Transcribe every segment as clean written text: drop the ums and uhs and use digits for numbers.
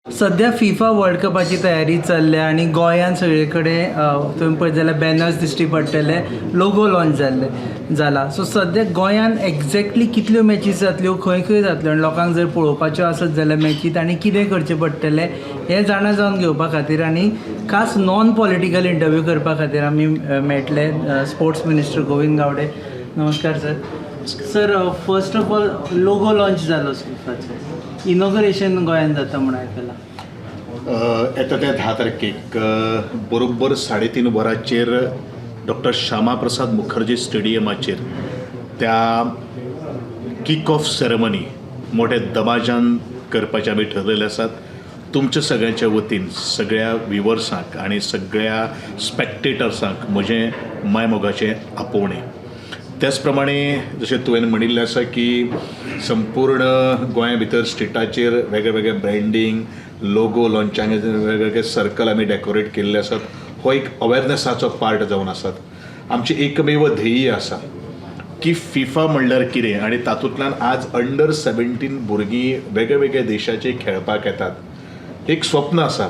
सध्या FIFA world कपाची तयारी चल्ल्या आणि गोंयांत सगळे कडेन तुमी पळयत जाल्यार बॅनर्स दिश्टी पडटले, लोगो लॉन्च जाला. सो सध्या गोंयांत एक्झॅक्टली कितल्यो मॅचीस जातल्यो, खंय खंय जातल्यो आनी लोकांक जर पळोवपाच्यो आसत जाल्यार मॅचीत आनी कितें करचें पडटलें हें जाणा जावन घेवपा खातीर आनी खास नॉन पॉलिटिकल इंटरव्यू करपा खातीर आमी मेळटले स्पोर्ट्स मिनिस्टर गोविंद गावडे. नमस्कार sir. Sir, first of all logo launch जालो फिफाचो, इनॉग्रेशन गोंयांत जाता म्हणून आयकलां. येता त्या 10 तारखेक बरोबर 3:30 वरांचेर डॉक्टर श्यामा प्रसाद मुखर्जी स्टेडियमाचेर त्या किक ऑफ सेरेमनी मोठ्या दबाज्यान करपाचें आमी ठरलेले आसात. तुमच्या सगळ्यांच्या वतीन सगळ्या व्हिवर्सांक आनी सगळ्या स्पॅक्टेटर्सांक म्हजें मायमोगाचें आपोवणें. त्याच प्रमाणे जशें तुवें म्हणिल्लें आसा की संपूर्ण गोंया भितर स्ट्रिटाचेर वेगळे ब्रँडींग, लोगो लॉन्चांग वेगवेगळे सर्कल आमी डेकोरेट केल्ले आसात. हो एक अवेरनेसाचो पार्ट जावन आसात. आमची एकमेव ध्येय आसा की फिफा म्हणल्यार कितें आनी तातूंतल्यान आज अंडर 17 भुरगीं वेगळे देशाचे खेळपाक येतात. एक स्वप्न आसा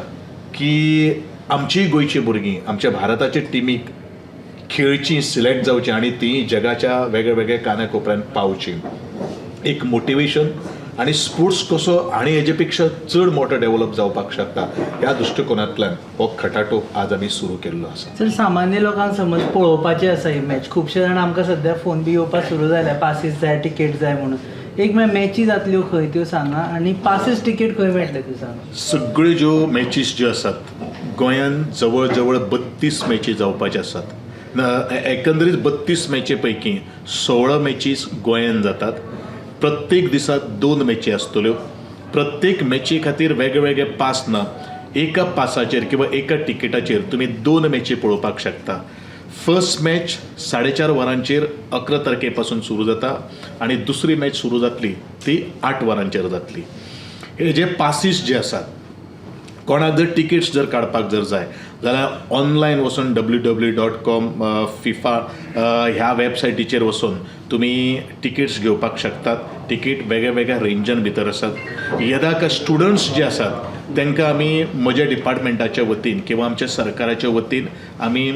की आमचीय गोंयची भुरगीं आमच्या भारताचे टिमीक खेळची, सिलेक्ट जावची आनी ती जगाच्या वेगळ्या कानाकोपऱ्यान पावची. एक मोटिवेशन आनी स्पोर्ट्स कसो आनी हेजे पेक्षा चड मोठो डेव्हलप जावपाक शकता ह्या दृश्टिकोनांतल्यान हो खटाटो आज आमी सुरू केल्लो आसा. सर, सामान्य लोकांक समज पळोवपाची आसा ही मॅच, खुबशे जाण आमकां सध्या फोन बी येवपाक सुरू जाल्या, पासीस जाय, टिकेट जाय म्हणून. एक मॅची जातल्यो खंय त्यो सांगा आनी पासीस टिकेट खंय मेळटले त्यो सांगा. सगळ्यो ज्यो मॅचीस ज्यो आसात गोंयांत जवळ जवळ 32 मॅची जावपाच्यो आसात. एकंदरीत 32 मॅची पैकी 16 मॅचीस गोंयांत जातात. प्रत्येक दिसाक 2 मॅची आसतल्यो. प्रत्येक मॅची खातीर वेगळे पास ना. एका पासाचेर किंवा एका टिकेटाचेर तुमी 2 मॅची पळोवपाक शकता. फर्स्ट मॅच 4:30 वरांचेर 11 तारखे पासून सुरू जाता आनी दुसरी मॅच सुरू जातली ती 8 वरांचेर जातली. हे जे पासीस जे आसात, कोणाक जर टिकेट्स जर काडपाक जर जाय जाल्यार ऑनलायन वचून www.com FIFA ह्या वेबसायटीचेर वचून तुमी टिकेट्स घेवपाक शकतात. टिकेट वेगळ्या रेंजान भितर आसात. येदाक स्टुडंट्स जे आसात तांकां आमी म्हज्या डिपार्टमेंटाच्या वतीन किंवा आमच्या सरकाराच्या वतीन आमी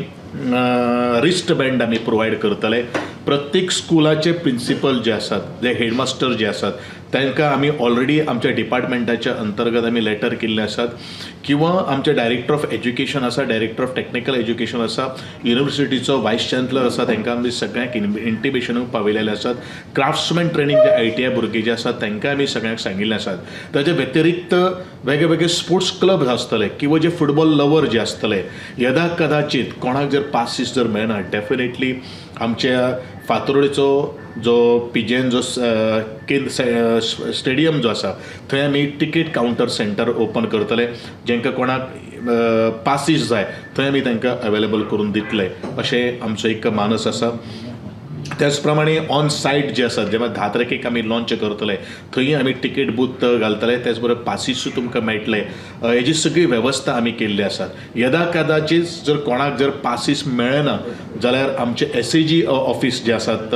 रिस्ट बँड आमी प्रोवायड करतले. प्रत्येक स्कुलाचे प्रिंसिपल जे आसात, जे हेडमास्टर जे आसात तांकां आमी ऑलरेडी आमच्या डिपार्टमेंटाच्या अंतर्गत आमी लेटर केल्ले आसात किंवा आमचे डायरेक्टर ऑफ एज्युकेशन आसा, डायरेक्टर ऑफ टेक्निकल एज्युकेशन आसा, युनिवर्सिटीचो वायस चान्सलर आसा, तांकां आमी सगळ्यांक इंटिमेशन पावयलेले आसात. क्राफ्ट्समॅन ट्रेनींग जे ITI भुरगे जे आसात तांकां आमी सगळ्यांक सांगिल्ले आसात. ताचे व्यतिरिक्त वेगळे स्पोर्ट्स क्लब आसतले किंवा जे फुटबॉल लवर जे आसतले, यदा कदाचित कोणाक जर पासीस जर मेळना, डेफिनेटली आमच्या फातोर्डेचो जो पिजेन जो स्टेडियम जो आसा थंय आमी टिकेट कावंटर सेंटर ओपन करतले. जेंकां कोणाक पासीस जाय थंय आमी तांकां अवेलेबल करून दितले अशें आमचो एक मानस आसा. त्याच प्रमाणे ऑन सायट जे आसात, जेन्ना 10 तारखेक आमी लॉन्च करतले थंय आमी टिकेट बूथ घालतले. त्याच बरोबर पासीसूय तुमकां मेळटले. हेजी सगळी वेवस्था आमी केल्ली आसात. यदा कदाचित जर कोणाक जर पासीस मेळना जाल्यार आमचे SAG ऑफिस जे आसात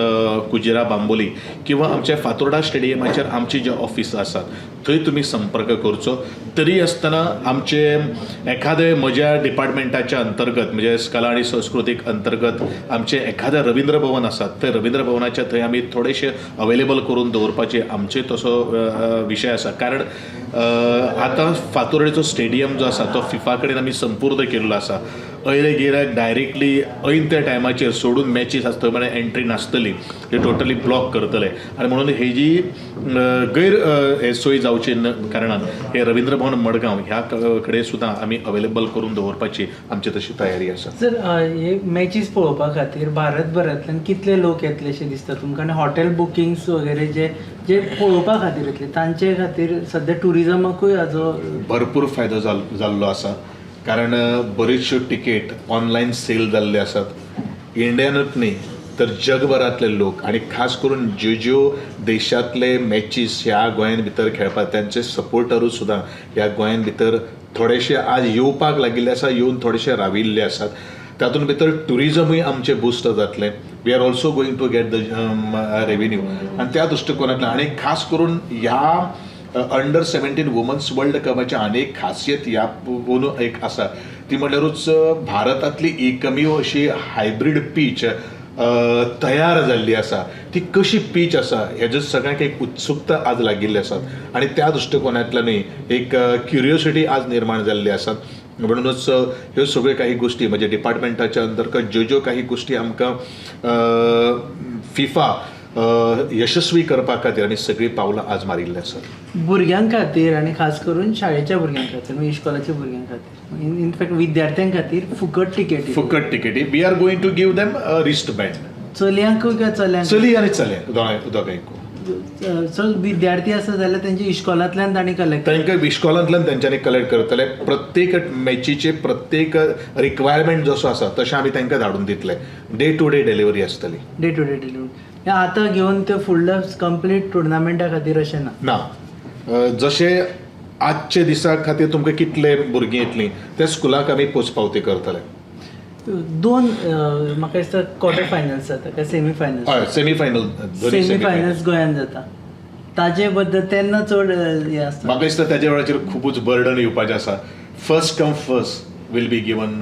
कुजिरा बांबोली किंवा आमच्या फातोर्डा स्टेडियमाचेर आमची जे ऑफिस आसात थंय तुमी संपर्क करचो. तरी आसतना आमचे एखादे म्हज्या डिपार्टमेंटाच्या अंतर्गत म्हणजे कला आनी संस्कृतीक अंतर्गत आमचे एखादे रवींद्र भवन आसात, थंय रवींद्र भवनाच्या थंय आमी थोडेशे अवेलेबल करून दवरपाचे आमचे तसो विशय आसा. कारण आतां फातोर्डेचो स्टेडियम जो आसा तो फिफा कडेन आमी संपूर्ण केल्लो आसा. अयले गिरायक डायरेक्टली ऐन त्या टायमाचेर सोडून मॅचीस आसता थंय म्हळ्यार एंट्री नासतली, ते टोटली ब्लॉक करतले. आनी म्हणून हेजी गैर सोय जावची कारणान हे रवींद्र भवन मडगांव ह्या कडेन सुद्दां आमी अवेलेबल करून दवरपाची आमची तशी तयारी आसा. सर, हे मॅचीस पळोवपा खातीर भारतभरांतल्यान कितले लोक येतले अशें दिसता तुमकां? आनी हॉटेल बुकिंग्स वगैरे जे पळोवपा खातीर येतले तांचे खातीर सध्या टुरिजमाकूय हाजो भरपूर फायदो जाल्लो आसा. कारण बऱ्योचश्यो टिकेट ऑनलायन सेल जाल्ले आसात. इंडियानूच न्ही तर जगभरांतले लोक आनी खास करून ज्यो देशांतले मॅचीस ह्या गोंयान भितर खेळपाक तांचे सपोर्टरूय सुद्दां ह्या गोंयान भितर थोडेशे आज येवपाक लागिल्ले आसा, येवन थोडेशे राविल्ले आसात. तातूंत भितर टुरिजमूय आमचें बुस्ट जातलें. We are also going to get the revenue. आनी त्या दृश्टिकोनांतल्यान आनी खास करून ह्या अंडर-17 वुमन्स वर्ल्ड कपाची अनेक खासियत ह्या पोवन एक आसा ती म्हणल्यारूच भारतांतली एकमेव अशी हायब्रीड पीच तयार जाल्ली आसा. ती कशी पीच आसा हेजो सगळ्यांक एक उत्सुकता आज लागिल्ली आसा आनी त्या दृश्टिकोनांतल्यानूय एक क्युरियोसिटी आज निर्माण जाल्ली आसा. म्हणूनच ह्यो सगळ्यो काही गोष्टी म्हणजे डिपार्टमेंटाच्या अंतर्गत ज्यो काही गोष्टी आमकां फिफा यशस्वी करपा खातीर आनी सगळीं पावलां आज मारिल्ली आसात. भुरग्यां खातीर आनी खास करून शाळेच्या भुरग्यां खातीर म्हणजे इश्कोलाच्या भुरग्यां खातीर इनफॅक्ट विद्यार्थ्यां खातीर फुकट टिकेटी we are going to give them wrist band. चलयांकूय काय चल्यांक चली आनी चल्यांक दोगांयकूय. सो विद्यार्थी आसा जाल्यार तेंच्या इश्कोलांतल्यान तांणी कलेक्ट तांकां इश्कोलांतल्यान तेंच्यांनी कलेक्ट करतले. प्रत्येक मॅचीचे प्रत्येक रिक्वायरमेंट जसो आसा तशें आमी तांकां धाडून दितले. डे टू डे डिलिव्हरी आसतली. डे टू डे डिलिव्हरी आतां घेवन ते फुडल्या कंप्लीट टुर्नामेंटा खातीर अशें ना. जशें आजचे दिसा खातीर तुमकां कितले भुरगीं येतलीं ते स्कुलाक आमी पोचपावती करतले. दोन म्हाका दिसता क्वॉर्टर फायनल्स जाता काय सेमी फायनल्स. सेमी फायनल्स गोंयांत जाता ताजे बद्दल तेन्ना चड हें आसता. म्हाका दिसता ताज्या वेळाचेर खूबच बर्डन येवपाचें आसा. First come first will be given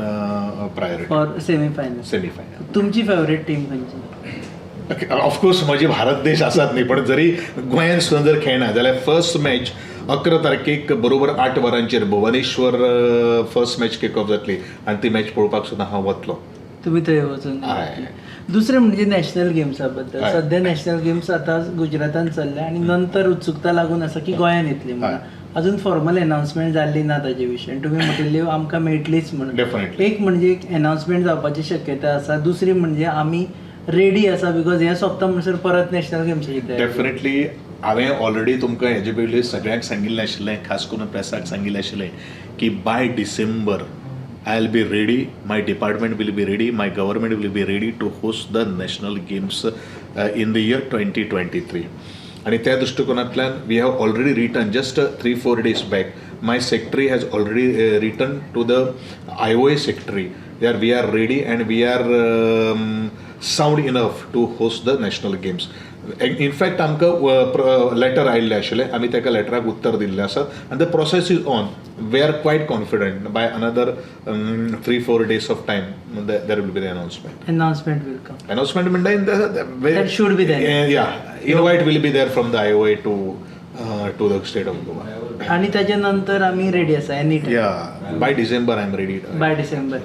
priority for semi final. तुमची फेवरेट टीम खंयची? ऑफकोर्स म्हजी भारत देश आसात न्ही पण जरी गोंयांत सुद्दां जर खेळना जाल्यार फर्स्ट मॅच 11 तारखेक बरोबर 8 वरांचेर Bhubaneswar first match kick off जातली आनी ती मॅच पळोवपाक सुद्दां हांव वतलों. तुमी थंय वचून. दुसरें म्हणजे नॅशनल गेम्सा बद्दल. सध्या नॅशनल गेम्स आतां गुजरातांत चल्ल्या आनी नंतर उत्सुकता लागून आसा की गोंयांत येतली म्हणून. अजून फॉर्मल अनाउन्समेंट जाल्ली ना ताजे विशयी तुमी म्हटिल्ली आमकां मेळटलीच म्हणून. एक म्हणजे एक अनाउन्समेंट जावपाची शक्यता आसा. दुसरी म्हणजे आमी रेडी आसा बिकॉज हें सोंपता म्हणसर परत नॅशनल गेम्साची तयारी. डेफिनेटली हांवें ऑलरेडी तुमकां हेजे पयलीं सगळ्यांक सांगिल्लें आशिल्लें खास करून प्रेसाक सांगिल्लें आशिल्लें की by December I will be ready. My department will be ready. My government will be ready to host the national games in the year 2023. आणि त्या दृष्टिकोनांतल्यान we have already written just 3-4 days back my secretary has already written to the IOA secretary we are ready and we are sound enough to host the national games. In fact आमकां letter आयिल्लें आशिल्लें आमी ताका लेटराक उत्तर दिल्लें आसात आनी the process is on. We are quite confident by another 3-4 days of time there will be the announcement will come. Announcement म्हणटा that should be there. Invite will be there from the IOA to the state of Goa. आणि ताच्या नंतर आमी ready आसा any time. By December I am ready. By December.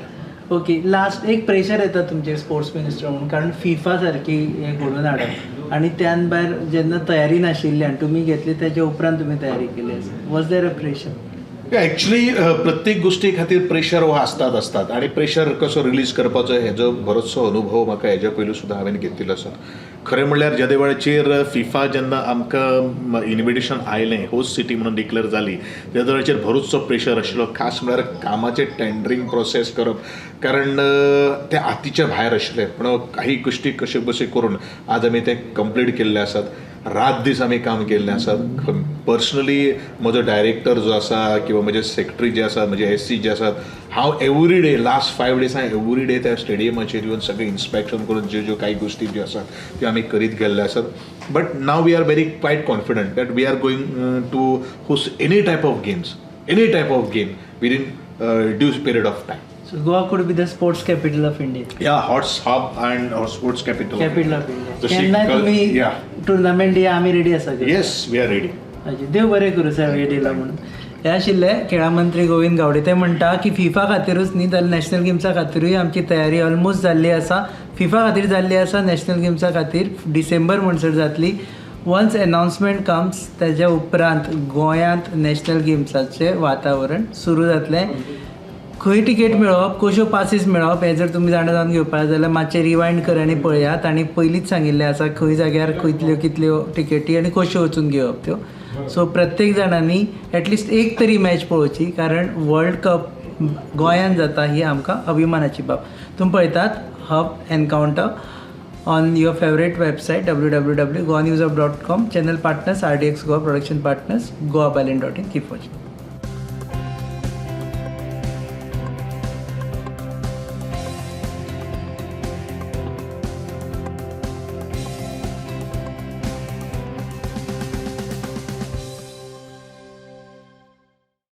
Okay. Last एक pressure येता तुमचे sports minister म्हणून कारण फिफा सारकी हें घडोवन हाडप आनी त्यान भायर जेन्ना तयारी नाशिल्ली आनी तुमी घेतली तेजे उपरांत तुमी तयारी केली आसा. Was there a pressure? Actually प्रत्येक गोष्टी खातीर प्रेशर हो आसतात आनी प्रेशर कसो रिलीज करपाचो हेजो बरोचसो अनुभव म्हाका हेज्या पयलीं सुद्दां हांवें घेतिल्लो आसा. खरें म्हणल्यार ज्या वेळाचेर फिफा जेन्ना आमकां इन्विटेशन आयलें होस्ट सिटी म्हणून डिक्लेअर जाली त्या वेळाचेर भरूचसो प्रेशर आशिल्लो. खास म्हणल्यार कामाचें टेंडरींग प्रोसेस करप कारण ते हातीच्या भायर आशिल्लें पूण काही गोष्टी कशे बशे करून आज आमी ते कंप्लीट केल्ले आसात. रात दीस आमी काम केल्लें आसा. पर्सनली म्हजो डायरेक्टर जो आसा किंवा म्हजे सेक्रेटरी जे आसा म्हजे SC जे आसात हांव एवरी डे लास्ट 5 days हांवें एवरी डे त्या स्टेडियमाचेर येवन सगळें इन्स्पेक्शन करून ज्यो काही गोष्टी ज्यो आसात त्यो आमी करीत गेल्ले आसात. But now we are very quite confident that we are going to host any type of game within due period of time. So Goa could be the sports capital of India. Yeah, hot hub and sports capital. Capital of India. केन्ना तुमी tournament या आमी ready आसा? Yes, we are ready. देव बरें करूं sir वेळ दिला म्हणून. हे आशिल्ले खेळा मंत्री गोविंद गावडे. ते म्हणटा की फिफा खातीरूच न्ही जाल्यार नॅशनल गेम्सा खातीरूय आमची तयारी ऑलमोस्ट जाल्ली आसा. फिफा खातीर जाल्ली आसा, नॅशनल गेम्सा खातीर डिसेंबर म्हणसर जातली. वन्स अनाउन्समेंट कम्स ताच्या उपरांत गोंयांत नॅशनल गेम्साचें वातावरण सुरू जातलें. खंय टिकेट मेळप, कश्यो पासीस मेळप हें जर तुमी जाणा जावन घेवपाक जाल्यार मातशें रिवायंड कर आनी पळयात. आनी पयलींच सांगिल्लें आसा खंय जाग्यार कितल्यो टिकेटी आनी कश्यो वचून घेवप त्यो. सो प्रत्येक जाणांनी एटलिस्ट एक तरी मॅच पळोवची कारण वर्ल्ड कप गोंयांत जाता ही आमकां अभिमानाची बाब. तुमी पळयतात hub encounter on your favourite website www.goanewsup.com. Channel partners RDX Goa, production partners goabalin.in. Keep watching.